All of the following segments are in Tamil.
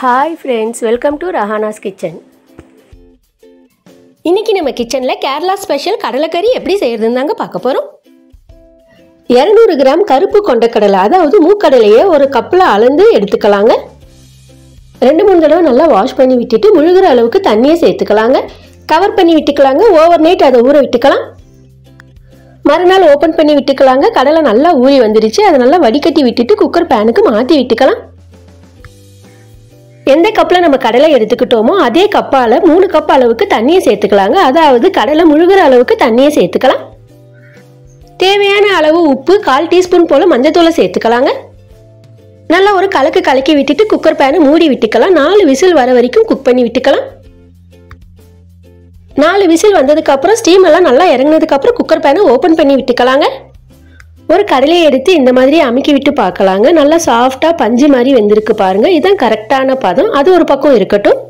Hi friends, welcome to Rahana's Kitchen. இன்னைக்கு நம்ம கிச்சன்ல கேரளா ஸ்பெஷல் கடலைக்கறி எப்படி செய்யறதுன்னு பார்க்க போறோம். 200 கிராம் கருப்பு கொண்டக்கடலை அதாவது மூக்கடலையை ஒரு கப்ல அளந்து எடுத்துக்கலாங்க. 2-3 தடவை நல்லா வாஷ் பண்ணி விட்டுட்டு முழுகிற அளவுக்கு தண்ணியை சேர்த்துக்கலாங்க. கவர் பண்ணி விட்டுக்கலாங்க. ஓவர் நைட் அதை ஊற விட்டுக்கலாம். மறுநாள் ஓபன் பண்ணி விட்டுக்கலாங்க. கடலை நல்லா ஊறி வந்துருச்சு. அதை நல்லா வடிகட்டி விட்டுட்டு குக்கர் பேனுக்கு மாற்றி விட்டுக்கலாம். எந்த கப்பில் நம்ம கடலை எடுத்துக்கிட்டோமோ அதே கப்பால் 3 கப் அளவுக்கு தண்ணியை சேர்த்துக்கலாங்க. அதாவது கடலை முழுகிற அளவுக்கு தண்ணியை சேர்த்துக்கலாம். தேவையான அளவு உப்பு, 1/4 டீஸ்பூன் போல் மஞ்சத்தூளை சேர்த்துக்கலாங்க. நல்லா ஒரு கலக்கி விட்டுட்டு குக்கர் பேனை மூடி விட்டுக்கலாம். 4 விசில் வர வரைக்கும் குக் பண்ணி விட்டுக்கலாம். 4 விசில் வந்ததுக்கப்புறம் ஸ்டீம் எல்லாம் நல்லா இறங்கினதுக்கப்புறம் குக்கர் பேனை ஓப்பன் பண்ணி விட்டுக்கலாங்க. ஒரு கடலையை எடுத்து இந்த மாதிரி அமுக்கி விட்டு பார்க்கலாங்க. நல்லா சாஃப்டாக பஞ்சு மாதிரி வெந்திருக்கு பாருங்கள். இதுதான் கரெக்டான பதம். அது ஒரு பக்கம் இருக்கட்டும்.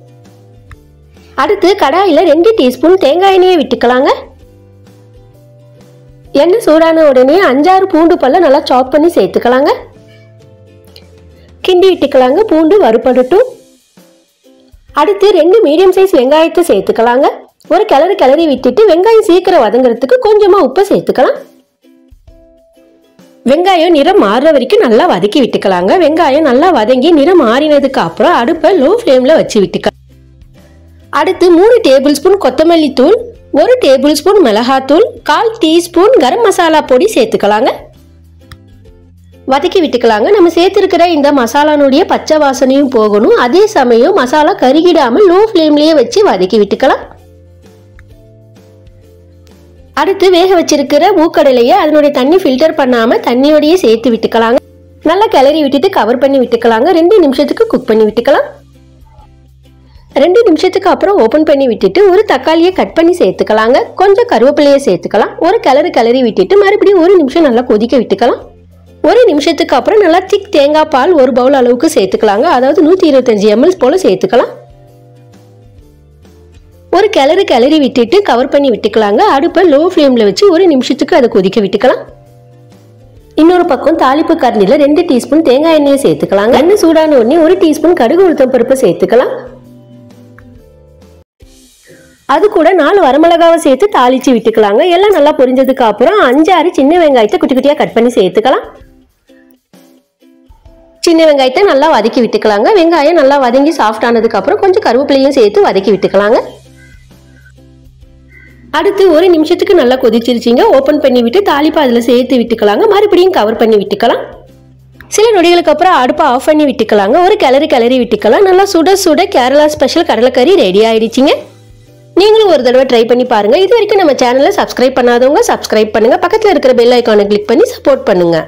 அடுத்து கடாயில் 2 டீஸ்பூன் தேங்காய் எண்ணெயை விட்டுக்கலாங்க. எண்ணெய் சூடான உடனே 5-6 பூண்டு பல்ல நல்லா சாப் பண்ணி சேர்த்துக்கலாங்க. கிண்டி விட்டுக்கலாங்க. பூண்டு வறுபடட்டும். அடுத்து 2 மீடியம் சைஸ் வெங்காயத்தை சேர்த்துக்கலாங்க. ஒரு கிளறி விட்டுட்டு வெங்காயம் சீக்கிரம் வதங்குறதுக்கு கொஞ்சமாக உப்பு சேர்த்துக்கலாம். வெங்காயம் நிறம் மாறுற வரைக்கும் நல்லா வதக்கி விட்டுக்கலாங்க. வெங்காயம் நல்லா வதங்கி நிறம் மாறினதுக்கு அப்புறம் அடுப்பை லோ ஃப்ளேம்ல வச்சு விட்டுக்கலாம். அடுத்து 3 டேபிள் ஸ்பூன் கொத்தமல்லி தூள், 1 டேபிள் ஸ்பூன் மிளகாத்தூள், 1/4 டீஸ்பூன் கரம் மசாலா பொடி சேர்த்துக்கலாங்க. வதக்கி விட்டுக்கலாங்க. நம்ம சேர்த்துருக்கிற இந்த மசாலானுடைய பச்சை வாசனையும் போகணும். அதே சமயம் மசாலா கருகிடாமல் லோ ஃப்ளேம்லயே வச்சு வதக்கி விட்டுக்கலாம். அடுத்து வேக வச்சிருக்கிற மூக்கடலையை அதனுடைய தண்ணி ஃபில்டர் பண்ணாம தண்ணியோடையே சேர்த்து விட்டுக்கலாங்க. நல்லா கிளறி விட்டுட்டு கவர் பண்ணி விட்டுக்கலாங்க. 2 நிமிஷத்துக்கு குக் பண்ணி விட்டுக்கலாம். 2 நிமிஷத்துக்கு அப்புறம் ஓபன் பண்ணி விட்டுட்டு ஒரு தக்காளியை கட் பண்ணி சேர்த்துக்கலாங்க. கொஞ்சம் கருவேப்பிலையை சேர்த்துக்கலாம். ஒரு கிளறி விட்டுட்டு மறுபடியும் 1 நிமிஷம் நல்லா கொதிக்க விட்டுக்கலாம். 1 நிமிஷத்துக்கு அப்புறம் நல்லா திக் தேங்காய் பால் 1 பவுல் அளவுக்கு சேர்த்துக்கலாங்க. அதாவது 125 ml போல சேர்த்துக்கலாம். ஒரு கிளறி விட்டுட்டு கவர் பண்ணி விட்டுக்கலாங்க. அடுப்பை லோ ஃப்ளேம்ல வச்சு 1 நிமிஷத்துக்கு அதை கொதிக்க விட்டுக்கலாம். இன்னொரு பக்கம் தாளிப்பு கரண்டில 2 டீஸ்பூன் தேங்காய் எண்ணெயை சேர்த்துக்கலாங்க. எண்ணெய் சூடான உடனே 1 டீஸ்பூன் கடுகு உளுத்தம் பருப்பு சேர்த்துக்கலாம். அது கூட 4 வரமிளகாவை சேர்த்து தாளிச்சு விட்டுக்கலாங்க. எல்லாம் நல்லா பொரிஞ்சதுக்கு அப்புறம் 5-6 சின்ன வெங்காயத்தை குட்டி குட்டியா கட் பண்ணி சேர்த்துக்கலாம். சின்ன வெங்காயத்தை நல்லா வதக்கி விட்டுக்கலாங்க. வெங்காயம் நல்லா வதங்கி சாஃப்ட் ஆனதுக்கு அப்புறம் கொஞ்சம் கருவேப்பிலையும் சேர்த்து வதக்கி விட்டுக்கலாங்க. அடுத்து 1 நிமிஷத்துக்கு நல்லா கொதிச்சிருச்சிங்க. ஓப்பன் பண்ணி விட்டு தாளிப்பா அதில் சேர்த்து விட்டுக்கலாங்க. மறுபடியும் கவர் பண்ணி விட்டுக்கலாம். சில நொடிகளுக்கு அப்புறம் அடுப்பை ஆஃப் பண்ணி விட்டுக்கலாங்க. ஒரு கிளறி விட்டுக்கலாம். நல்லா சுட கேரளா ஸ்பெஷல் கடலைக்கறி ரெடி ஆயிடுச்சிங்க. நீங்களும் ஒரு தடவை ட்ரை பண்ணி பாருங்க. இது வரைக்கும் நம்ம சேனலை சப்ஸ்கிரைப் பண்ணாதவங்க சப்ஸ்கிரைப் பண்ணுங்க. பக்கத்தில் இருக்கிற பெல் ஐக்கானை கிளிக் பண்ணி சப்போர்ட் பண்ணுங்க.